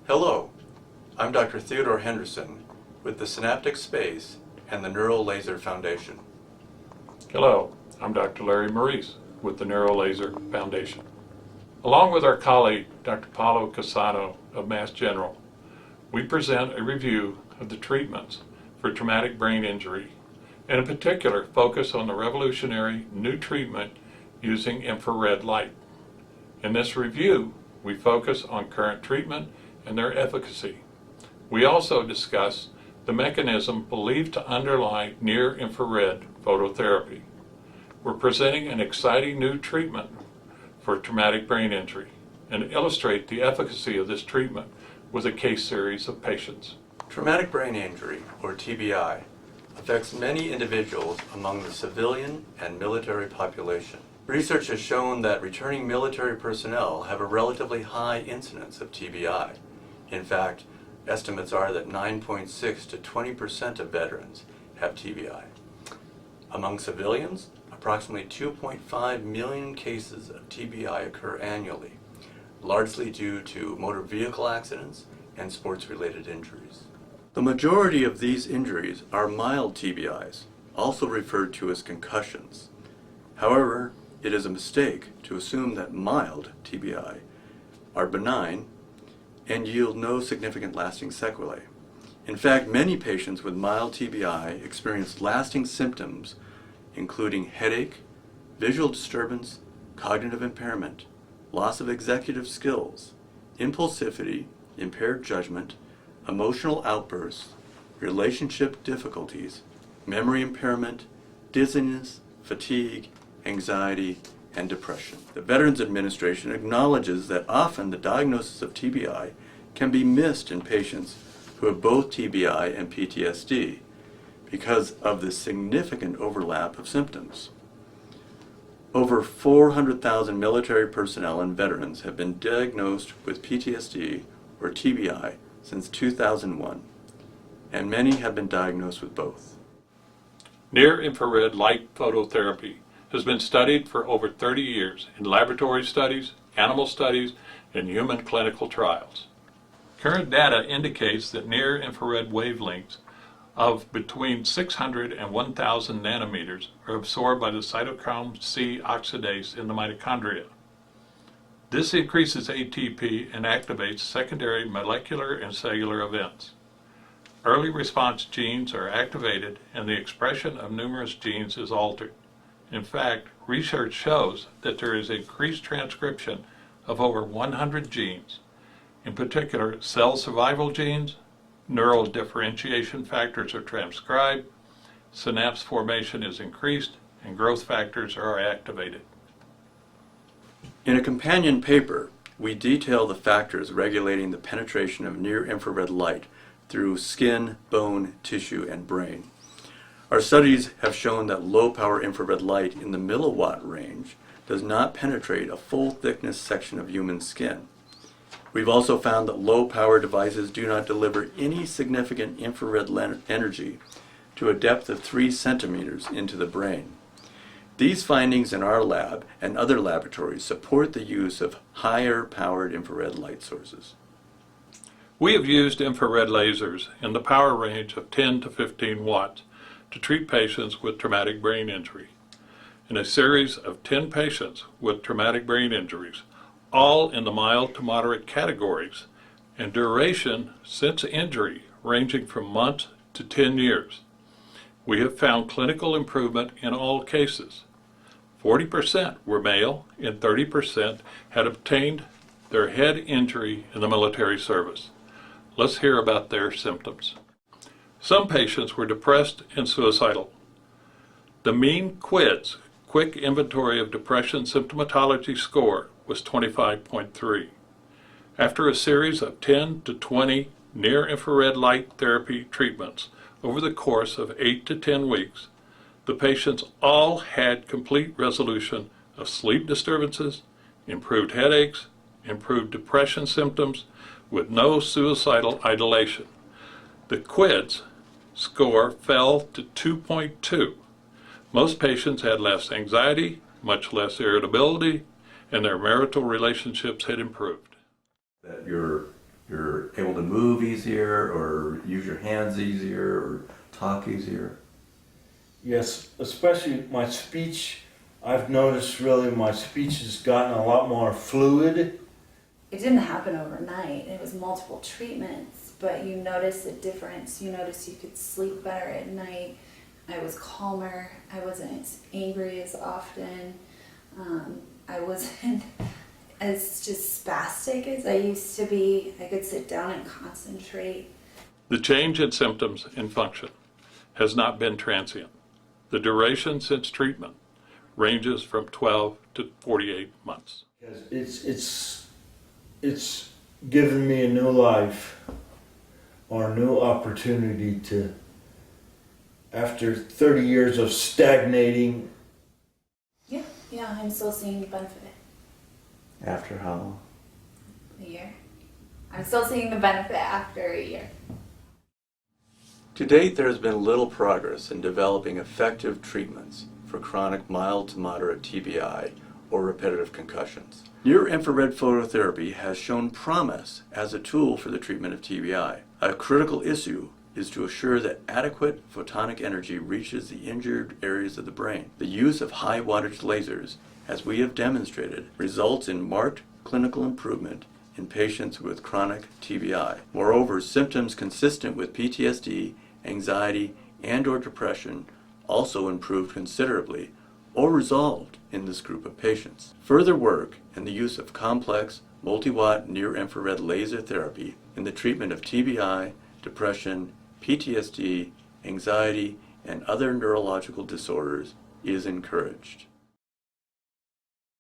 Hello, I'm Dr. Theodore Henderson with the Synaptic Space and the Neuro-Laser Foundation. Hello, I'm Dr. Larry D Morries with the Neuro-Laser Foundation. Along with our colleague, Dr. Paolo Cassano of Mass General, we present a review of the treatments for traumatic brain injury, and in particular focus on the revolutionary new treatment using infrared light. In this review, we focus on current treatment and their efficacy. We also discuss the mechanism believed to underlie near-infrared phototherapy. We're presenting an exciting new treatment for traumatic brain injury and illustrate the efficacy of this treatment with a case series of patients. Traumatic brain injury, or TBI, affects many individuals among the civilian and military population. Research has shown that returning military personnel have a relatively high incidence of TBI. In fact, estimates are that 9.6 to 20% of veterans have TBI. Among civilians, approximately 2.5 million cases of TBI occur annually, largely due to motor vehicle accidents and sports-related injuries. The majority of these injuries are mild TBIs, also referred to as concussions. However, it is a mistake to assume that mild TBI are benign and yield no significant lasting sequelae. In fact, many patients with mild TBI experience lasting symptoms including headache, visual disturbance, cognitive impairment, loss of executive skills, impulsivity, impaired judgment, emotional outbursts, relationship difficulties, memory impairment, dizziness, fatigue, anxiety, and depression. The Veterans Administration acknowledges that often the diagnosis of TBI can be missed in patients who have both TBI and PTSD because of the significant overlap of symptoms. Over 400,000 military personnel and veterans have been diagnosed with PTSD or TBI since 2001, and many have been diagnosed with both. Near-infrared light phototherapy has been studied for over 30 years in laboratory studies, animal studies, and human clinical trials. Current data indicates that near-infrared wavelengths of between 600 and 1,000 nanometers are absorbed by the cytochrome C oxidase in the mitochondria. This increases ATP and activates secondary molecular and cellular events. Early response genes are activated and the expression of numerous genes is altered. In fact, research shows that there is increased transcription of over 100 genes, in particular cell survival genes, neural differentiation factors are transcribed, synapse formation is increased, and growth factors are activated. In a companion paper, we detail the factors regulating the penetration of near-infrared light through skin, bone, tissue, and brain. Our studies have shown that low-power infrared light in the milliwatt range does not penetrate a full-thickness section of human skin. We've also found that low-power devices do not deliver any significant infrared energy to a depth of 3 centimeters into the brain. These findings in our lab and other laboratories support the use of higher-powered infrared light sources. We have used infrared lasers in the power range of 10 to 15 watts to treat patients with traumatic brain injury. In a series of 10 patients with traumatic brain injuries, all in the mild to moderate categories, and duration since injury ranging from months to 10 years. We have found clinical improvement in all cases. 40% were male and 30% had obtained their head injury in the military service. Let's hear about their symptoms. Some patients were depressed and suicidal. The mean QIDS, Quick Inventory of Depression Symptomatology score, was 25.3. After a series of 10 to 20 near-infrared light therapy treatments over the course of 8 to 10 weeks, the patients all had complete resolution of sleep disturbances, improved headaches, improved depression symptoms, with no suicidal ideation. The QIDS score fell to 2.2. Most patients had less anxiety, much less irritability, and their marital relationships had improved. That your You're able to move easier, or use your hands easier, or talk easier? Yes, especially my speech. I've noticed really my speech has gotten a lot more fluid. It didn't happen overnight. It was multiple treatments, but you notice a difference. You notice you could sleep better at night. I was calmer. I wasn't as angry as often. I wasn't as just spastic as I used to be. I could sit down and concentrate. The change in symptoms and function has not been transient. The duration since treatment ranges from 12 to 48 months. It's given me a new life or a new opportunity to, after 30 years of stagnating. Yeah, I'm still seeing the benefit. After how long? A year. I'm still seeing the benefit after a year. To date, there has been little progress in developing effective treatments for chronic mild to moderate TBI or repetitive concussions. Near-infrared phototherapy has shown promise as a tool for the treatment of TBI. A critical issue is to assure that adequate photonic energy reaches the injured areas of the brain. The use of high wattage lasers, as we have demonstrated, results in marked clinical improvement in patients with chronic TBI. Moreover, symptoms consistent with PTSD, anxiety, and/or depression also improved considerably or resolved in this group of patients. Further work in the use of complex multi-watt near-infrared laser therapy in the treatment of TBI, depression, PTSD, anxiety, and other neurological disorders is encouraged.